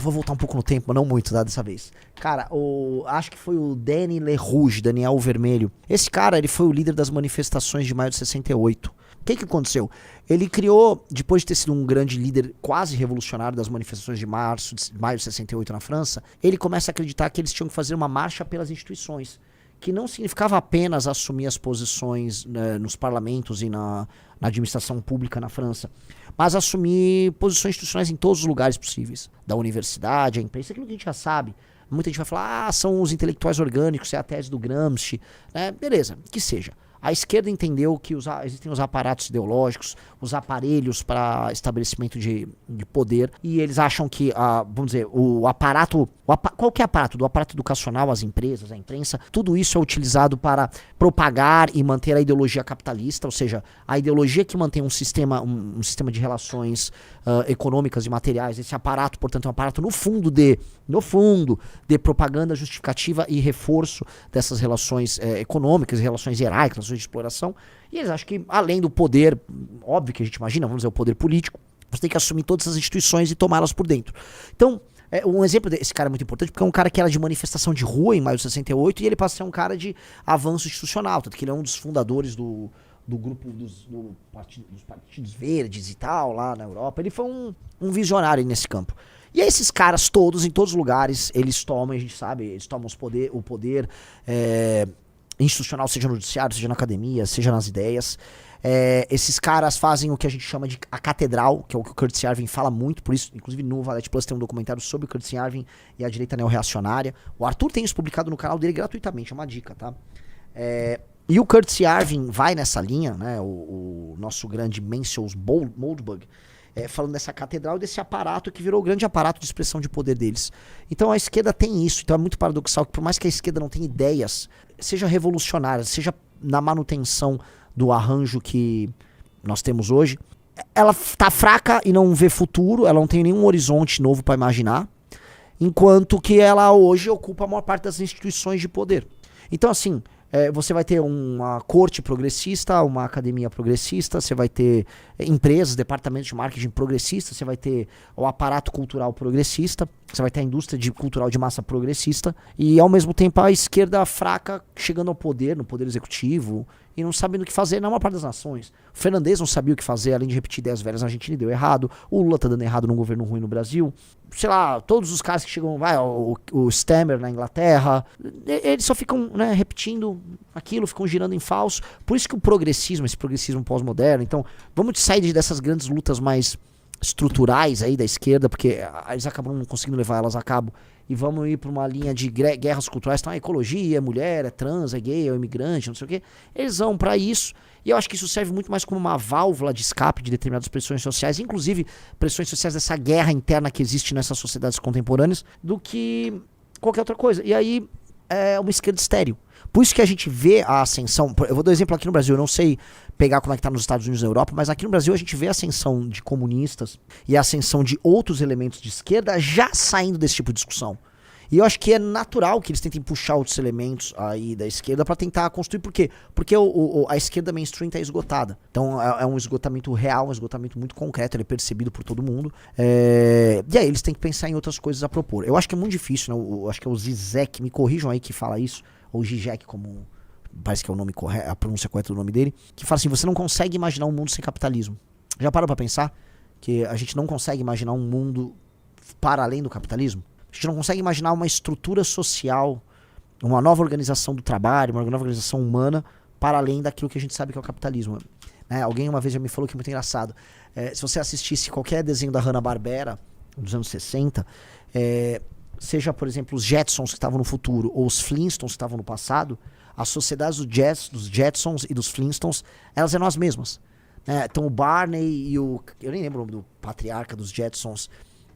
vou voltar um pouco no tempo, mas não muito, tá, dessa vez. Cara, acho que foi o Danny LaRouche, Daniel Vermelho. Esse cara, ele foi o líder das manifestações de maio de 68. O que aconteceu? Ele criou, depois de ter sido um grande líder quase revolucionário das manifestações de maio de 68 na França, ele começa a acreditar que eles tinham que fazer uma marcha pelas instituições, que não significava apenas assumir as posições, né, nos parlamentos e na administração pública na França, mas assumir posições institucionais em todos os lugares possíveis, da universidade, a imprensa, aquilo que a gente já sabe. Muita gente vai falar, são os intelectuais orgânicos, é a tese do Gramsci, né? Beleza, que seja. A esquerda entendeu que existem os aparatos ideológicos, os aparelhos para estabelecimento de poder, e eles acham que, vamos dizer, o aparato, qualquer aparato, do aparato educacional, as empresas, a imprensa, tudo isso é utilizado para propagar e manter a ideologia capitalista, ou seja, a ideologia que mantém um sistema de relações econômicas e materiais. Esse aparato, portanto, é um aparato no fundo de propaganda justificativa e reforço dessas relações econômicas, relações hierárquicas, relações de exploração. E eles acham que, além do poder, óbvio que a gente imagina, vamos dizer, o poder político, você tem que assumir todas essas instituições e tomá-las por dentro. Então, um exemplo desse cara é muito importante, porque é um cara que era de manifestação de rua em maio de 68, e ele passa a ser um cara de avanço institucional, tanto que ele é um dos fundadores do grupo dos partidos verdes e tal, lá na Europa. Ele foi um visionário nesse campo. E aí esses caras todos, em todos os lugares, eles tomam, a gente sabe, eles tomam o poder institucional, seja no judiciário, seja na academia, seja nas ideias. Esses caras fazem o que a gente chama de a catedral, que é o que o Curtis Yarvin fala muito, por isso, inclusive no Valete Plus tem um documentário sobre o Curtis Yarvin e a direita neorreacionária. O Arthur tem isso publicado no canal dele gratuitamente, é uma dica, tá? E o Curtis Yarvin vai nessa linha, né? O nosso grande Mencius Moldbug, falando dessa catedral e desse aparato que virou o grande aparato de expressão de poder deles. Então a esquerda tem isso, então é muito paradoxal que por mais que a esquerda não tenha ideias, seja revolucionária, seja na manutenção do arranjo que nós temos hoje, ela tá fraca e não vê futuro, ela não tem nenhum horizonte novo para imaginar, enquanto que ela hoje ocupa a maior parte das instituições de poder. Então assim, você vai ter uma corte progressista, uma academia progressista, você vai ter empresas, departamentos de marketing progressistas, você vai ter o aparato cultural progressista, você vai ter a indústria cultural de massa progressista, e ao mesmo tempo a esquerda fraca chegando ao poder, no poder executivo, e não sabendo o que fazer na maior parte das nações. O Fernandes não sabia o que fazer, além de repetir ideias velhas na Argentina e deu errado. O Lula tá dando errado num governo ruim no Brasil. Sei lá, todos os caras que chegam, o Stemmer na Inglaterra, eles só ficam, né, repetindo aquilo, ficam girando em falso. Por isso que o progressismo, esse progressismo pós-moderno, então, vamos sair dessas grandes lutas mais estruturais aí da esquerda, porque eles acabam não conseguindo levar elas a cabo, e vamos ir para uma linha de guerras culturais, então a ecologia, é mulher, é trans, é gay, é imigrante, não sei o que, eles vão para isso, e eu acho que isso serve muito mais como uma válvula de escape de determinadas pressões sociais, inclusive pressões sociais dessa guerra interna que existe nessas sociedades contemporâneas, do que qualquer outra coisa. E aí é uma esquerda estéril. Por isso que a gente vê a ascensão, eu vou dar um exemplo aqui no Brasil, eu não sei pegar como é que tá nos Estados Unidos e na Europa, mas aqui no Brasil a gente vê a ascensão de comunistas e a ascensão de outros elementos de esquerda já saindo desse tipo de discussão. E eu acho que é natural que eles tentem puxar outros elementos aí da esquerda para tentar construir. Por quê? Porque a esquerda mainstream tá esgotada. Então é um esgotamento real, um esgotamento muito concreto, ele é percebido por todo mundo. E aí eles têm que pensar em outras coisas a propor. Eu acho que é muito difícil, né? Eu acho que é o Zizek, me corrijam aí que fala isso, ou Zizek, como parece que é o nome correto, a pronúncia correta do nome dele, que fala assim, você não consegue imaginar um mundo sem capitalismo. Já parou pra pensar que a gente não consegue imaginar um mundo para além do capitalismo? A gente não consegue imaginar uma estrutura social, uma nova organização do trabalho, uma nova organização humana para além daquilo que a gente sabe que é o capitalismo. Né? Alguém uma vez já me falou que é muito engraçado. Se você assistisse qualquer desenho da Hanna-Barbera dos anos 60, seja, por exemplo, os Jetsons que estavam no futuro ou os Flintstones que estavam no passado, as sociedades dos Jetsons e dos Flintstones, elas eram as mesmas. Então o Barney e eu nem lembro o nome do patriarca dos Jetsons,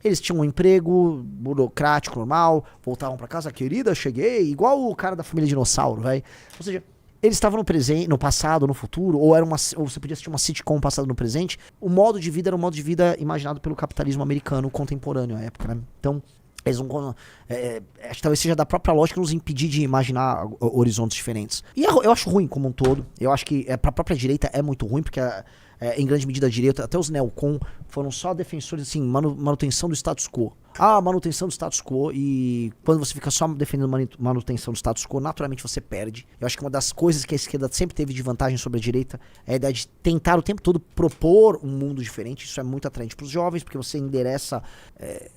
eles tinham um emprego burocrático normal, voltavam pra casa, querida, cheguei, igual o cara da família dinossauro, vai. Ou seja, eles estavam no presente, no passado, no futuro, ou você podia assistir uma sitcom passado no presente. O modo de vida era um modo de vida imaginado pelo capitalismo americano contemporâneo à época, né? Então, eles não, acho que talvez seja da própria lógica nos impedir de imaginar horizontes diferentes. E eu acho ruim como um todo. Eu acho que pra própria direita é muito ruim, porque em grande medida a direita, até os neocon, foram só defensores, assim, manutenção do status quo. Ah, manutenção do status quo, e quando você fica só defendendo manutenção do status quo, naturalmente você perde. Eu acho que uma das coisas que a esquerda sempre teve de vantagem sobre a direita é a ideia de tentar o tempo todo propor um mundo diferente. Isso é muito atraente para os jovens, porque você endereça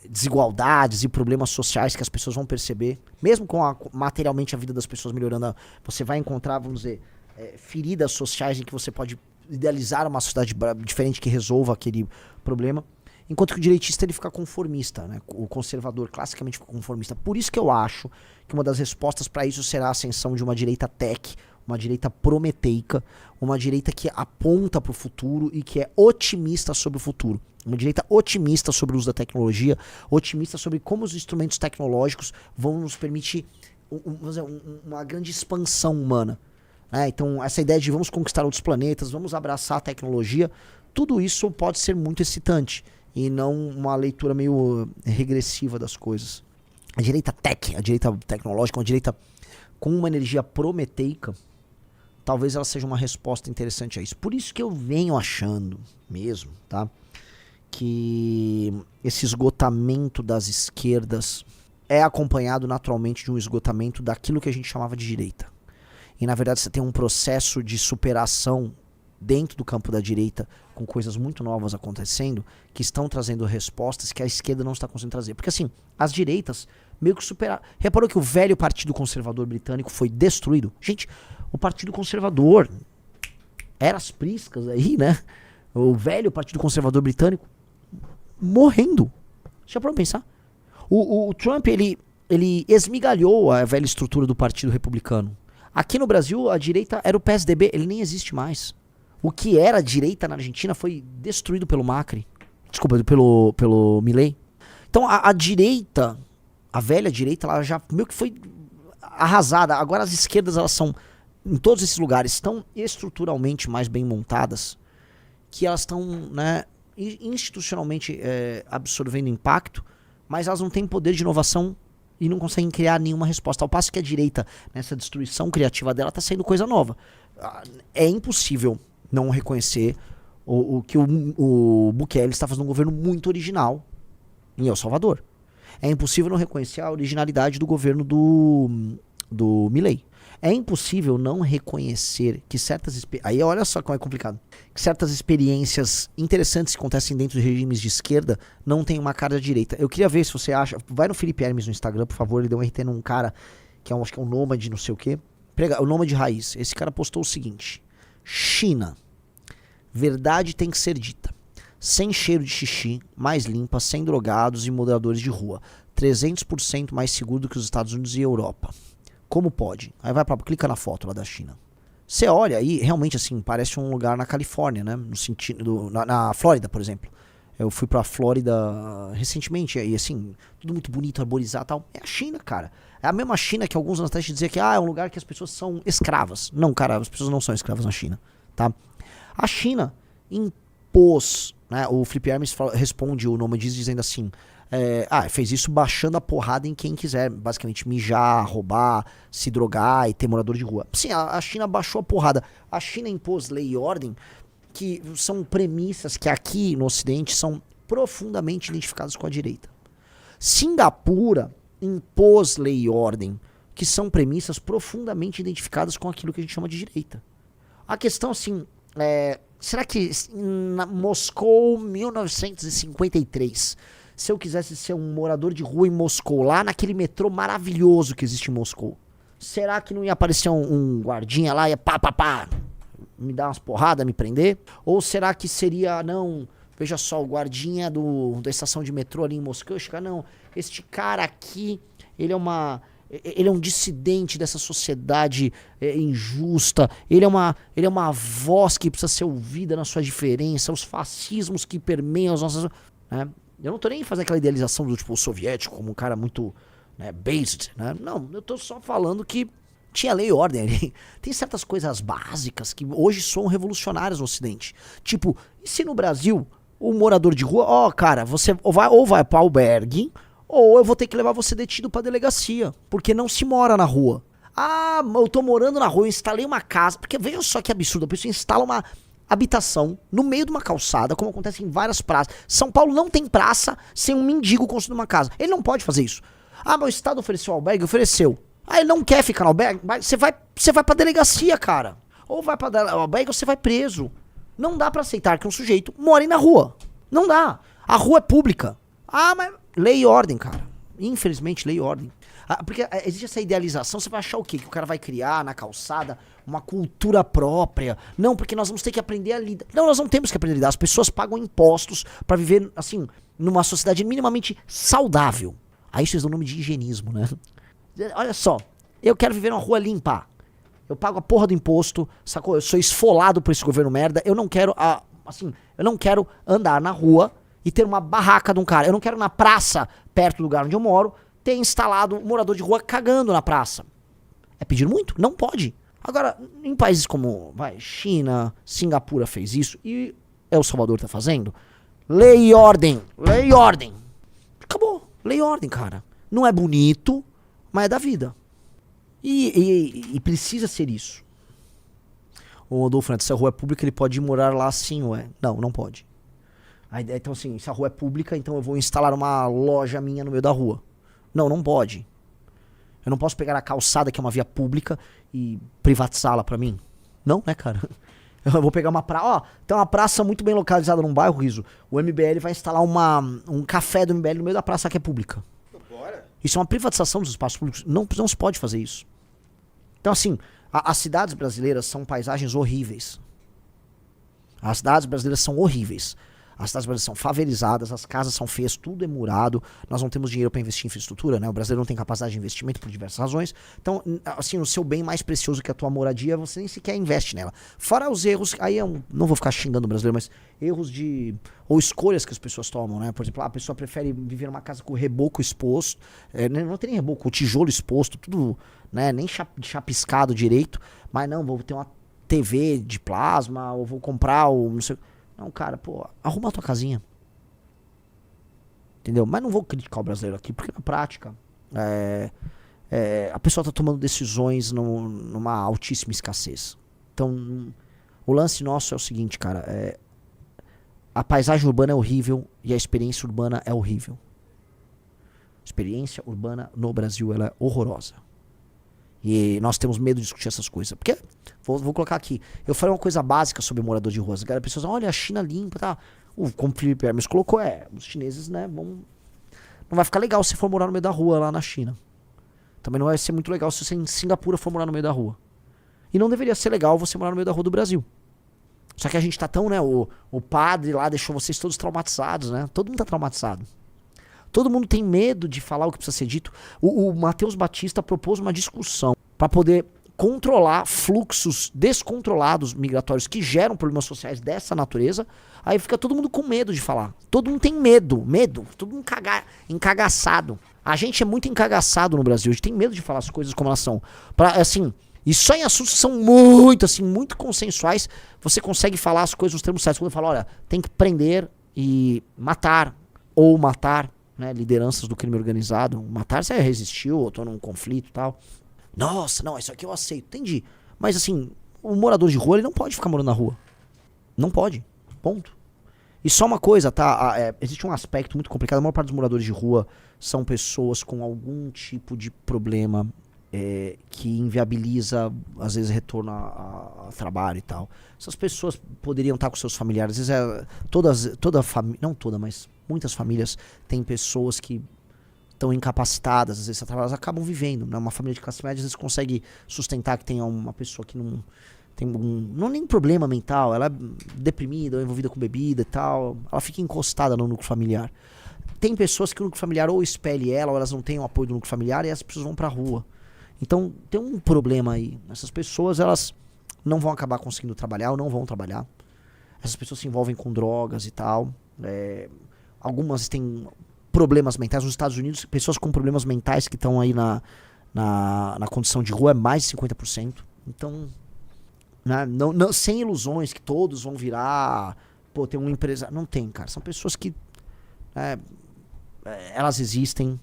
desigualdades e problemas sociais que as pessoas vão perceber. Mesmo com materialmente a vida das pessoas melhorando, você vai encontrar, vamos dizer, feridas sociais em que você pode idealizar uma sociedade diferente que resolva aquele problema. Enquanto que o direitista ele fica conformista, né? O conservador classicamente fica conformista. Por isso que eu acho que uma das respostas para isso será a ascensão de uma direita tech, uma direita prometeica, uma direita que aponta para o futuro e que é otimista sobre o futuro. Uma direita otimista sobre o uso da tecnologia, otimista sobre como os instrumentos tecnológicos vão nos permitir uma grande expansão humana. Então, essa ideia de vamos conquistar outros planetas, vamos abraçar a tecnologia, tudo isso pode ser muito excitante e não uma leitura meio regressiva das coisas. A direita tech, a direita tecnológica, uma direita com uma energia prometeica, talvez ela seja uma resposta interessante a isso. Por isso que eu venho achando mesmo, tá, que esse esgotamento das esquerdas é acompanhado naturalmente de um esgotamento daquilo que a gente chamava de direita. E na verdade você tem um processo de superação dentro do campo da direita, com coisas muito novas acontecendo, que estão trazendo respostas que a esquerda não está conseguindo trazer. Porque assim, as direitas meio que superaram. Reparou que o velho Partido Conservador Britânico foi destruído? Gente, o Partido Conservador, era as priscas aí, né? O velho Partido Conservador Britânico morrendo. Já parou pra pensar? O Trump, ele esmigalhou a velha estrutura do Partido Republicano. Aqui no Brasil, a direita era o PSDB, ele nem existe mais. O que era a direita na Argentina foi destruído pelo Macri. Desculpa, pelo Milei. Então a direita, a velha direita, ela já meio que foi arrasada. Agora as esquerdas, elas são, em todos esses lugares, tão estruturalmente mais bem montadas, que elas estão, né, institucionalmente absorvendo impacto, mas elas não têm poder de inovação e não conseguem criar nenhuma resposta. Ao passo que a direita, nessa destruição criativa dela, está saindo coisa nova. É impossível não reconhecer que o Bukele está fazendo um governo muito original em El Salvador. É impossível não reconhecer a originalidade do governo do Milei. É impossível não reconhecer que aí olha só como é complicado. Que certas experiências interessantes que acontecem dentro de regimes de esquerda não têm uma cara da direita. Eu queria ver se você acha. Vai no Felipe Hermes no Instagram, por favor. Ele deu um RT num cara que acho que é um nômade, não sei o quê. O nômade raiz. Esse cara postou o seguinte: China. Verdade tem que ser dita. Sem cheiro de xixi, mais limpa, sem drogados e moderadores de rua. 300% mais seguro do que os Estados Unidos e Europa. Como pode? Aí clica na foto lá da China. Você olha aí, realmente assim, parece um lugar na Califórnia, né? No sentido, na Flórida, por exemplo. Eu fui pra Flórida recentemente, e assim, tudo muito bonito, arborizado e tal. É a China, cara. É a mesma China que alguns anos atrás diziam que é um lugar que as pessoas são escravas. Não, cara, as pessoas não são escravas na China, tá? A China impôs, né? O Felipe Hermes responde o Nomadies dizendo assim: fez isso baixando a porrada em quem quiser, basicamente mijar, roubar, se drogar e ter morador de rua. Sim, a China baixou a porrada. A China impôs lei e ordem, que são premissas que aqui no Ocidente são profundamente identificadas com a direita. Singapura impôs lei e ordem, que são premissas profundamente identificadas com aquilo que a gente chama de direita. A questão, assim, será que na Moscou 1953, se eu quisesse ser um morador de rua em Moscou, lá naquele metrô maravilhoso que existe em Moscou, será que não ia aparecer um guardinha lá e ia pá, me dar umas porradas, me prender? Ou será que seria, não, veja só, o guardinha da estação de metrô ali em Moscou, eu chegar, não, este cara aqui, ele é um dissidente dessa sociedade injusta, ele é uma voz que precisa ser ouvida na sua diferença, os fascismos que permeiam as nossas... Né? Eu não tô nem fazendo aquela idealização do tipo soviético como um cara muito, né, based, né? Não, eu tô só falando que tinha lei e ordem ali. Tem certas coisas básicas que hoje são revolucionárias no Ocidente. Tipo, e se no Brasil o morador de rua, cara, você ou vai para albergue, ou eu vou ter que levar você detido pra delegacia, porque não se mora na rua. Ah, eu tô morando na rua, eu instalei uma casa, porque veja só que absurdo, a pessoa instala habitação no meio de uma calçada, como acontece em várias praças. São Paulo não tem praça sem um mendigo construindo uma casa. Ele não pode fazer isso. Ah, mas o Estado ofereceu albergue? Ofereceu. Ah, ele não quer ficar no albergue? Você vai pra delegacia, cara. Ou vai pra albergue ou você vai preso. Não dá pra aceitar que um sujeito more na rua. Não dá. A rua é pública. Ah, mas lei e ordem, cara. Infelizmente, lei e ordem. Porque existe essa idealização, você vai achar o quê? Que o cara vai criar na calçada uma cultura própria. Não, porque nós vamos ter que aprender a lidar. Não, nós não temos que aprender a lidar. As pessoas pagam impostos pra viver, assim, numa sociedade minimamente saudável. Aí vocês dão o nome de higienismo, né? Olha só, eu quero viver numa rua limpa. Eu pago a porra do imposto, sacou? Eu sou esfolado por esse governo merda. Eu não quero, eu não quero andar na rua e ter uma barraca de um cara. Eu não quero na praça, perto do lugar onde eu moro, ter instalado um morador de rua cagando na praça. É pedir muito? Não pode. Agora, em países como China, Singapura fez isso e El Salvador tá fazendo. Lei e ordem. Lei e ordem. Acabou. Lei e ordem, cara. Não é bonito, mas é da vida. E precisa ser isso. O Rodolfo, se a rua é pública, ele pode ir morar lá sim, ué. Não, não pode. Então assim, se a rua é pública, então eu vou instalar uma loja minha no meio da rua. Não, não pode. Eu não posso pegar a calçada, que é uma via pública, e privatizá-la pra mim. Não, né, cara? Eu vou pegar uma praça. Ó, tem uma praça muito bem localizada num bairro, Riso. O MBL vai instalar um café do MBL no meio da praça que é pública. Bora. Isso é uma privatização dos espaços públicos. Não se pode fazer isso. Então, assim, as cidades brasileiras são paisagens horríveis. As cidades brasileiras são horríveis. As cidades brasileiras são favelizadas, as casas são feias, tudo é murado. Nós não temos dinheiro para investir em infraestrutura, né? O brasileiro não tem capacidade de investimento por diversas razões. Então, assim, o seu bem mais precioso que a tua moradia, você nem sequer investe nela. Fora os erros, aí eu não vou ficar xingando o brasileiro, mas erros ou escolhas que as pessoas tomam, né? Por exemplo, a pessoa prefere viver numa casa com reboco exposto, não tem nem reboco, o tijolo exposto, tudo, né? Nem chapiscado direito, mas não, vou ter uma TV de plasma, ou vou comprar o não sei. Não, cara, pô, arruma a tua casinha. Entendeu? Mas não vou criticar o brasileiro aqui, porque na prática a pessoa tá tomando decisões numa altíssima escassez. Então, o lance nosso é o seguinte, cara, a paisagem urbana é horrível e a experiência urbana é horrível. A experiência urbana no Brasil, ela é horrorosa. E nós temos medo de discutir essas coisas. Porque, vou colocar aqui, eu falei uma coisa básica sobre morador de rua. As pessoas dizem, olha, a China limpa, tá? Como o Felipe Hermes colocou, os chineses, né, não vai ficar legal se for morar no meio da rua lá na China. Também não vai ser muito legal se você em Singapura for morar no meio da rua. E não deveria ser legal você morar no meio da rua do Brasil. Só que a gente tá tão, né, o padre lá deixou vocês todos traumatizados, né? Todo mundo tá traumatizado. Todo mundo tem medo de falar o que precisa ser dito. O Matheus Batista propôs uma discussão para poder controlar fluxos descontrolados migratórios que geram problemas sociais dessa natureza. Aí fica todo mundo com medo de falar. Todo mundo tem medo. Todo mundo encagaçado. A gente é muito encagaçado no Brasil. A gente tem medo de falar as coisas como elas são. E só em assuntos que são muito consensuais, você consegue falar as coisas nos termos certos. Quando eu falo, olha, tem que prender e matar, ou matar, né, lideranças do crime organizado. Matar, você resistiu, ou tô num conflito e tal. Nossa, não, isso aqui eu aceito. Entendi. Mas assim, o morador de rua, ele não pode ficar morando na rua. Não pode. Ponto. E só uma coisa, tá? Existe um aspecto muito complicado. A maior parte dos moradores de rua são pessoas com algum tipo de problema que inviabiliza, às vezes, retorno a trabalho e tal. Essas pessoas poderiam estar com seus familiares. Às vezes, toda família, não toda, mas muitas famílias têm pessoas que estão incapacitadas, às vezes elas acabam vivendo, né? Uma família de classe média às vezes consegue sustentar que tenha uma pessoa que não tem não nem problema mental, ela é deprimida ou envolvida com bebida e tal, ela fica encostada no núcleo familiar. Tem pessoas que o núcleo familiar ou expele ela, ou elas não têm o apoio do núcleo familiar e as pessoas vão pra rua. Então tem um problema aí. Essas pessoas, elas não vão acabar conseguindo trabalhar ou não vão trabalhar. Essas pessoas se envolvem com drogas e tal. Algumas têm problemas mentais. Nos Estados Unidos, pessoas com problemas mentais que estão aí na condição de rua é mais de 50%. Então, né, não, sem ilusões que todos vão virar, ter uma empresa. Não tem, cara. São pessoas que elas existem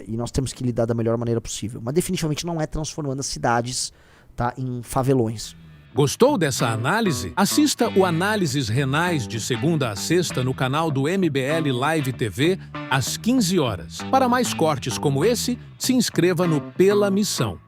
e nós temos que lidar da melhor maneira possível. Mas definitivamente não é transformando as cidades, tá, em favelões. Gostou dessa análise? Assista o Análises Renais de segunda a sexta no canal do MBL Live TV, às 15 horas. Para mais cortes como esse, se inscreva no Pela Missão.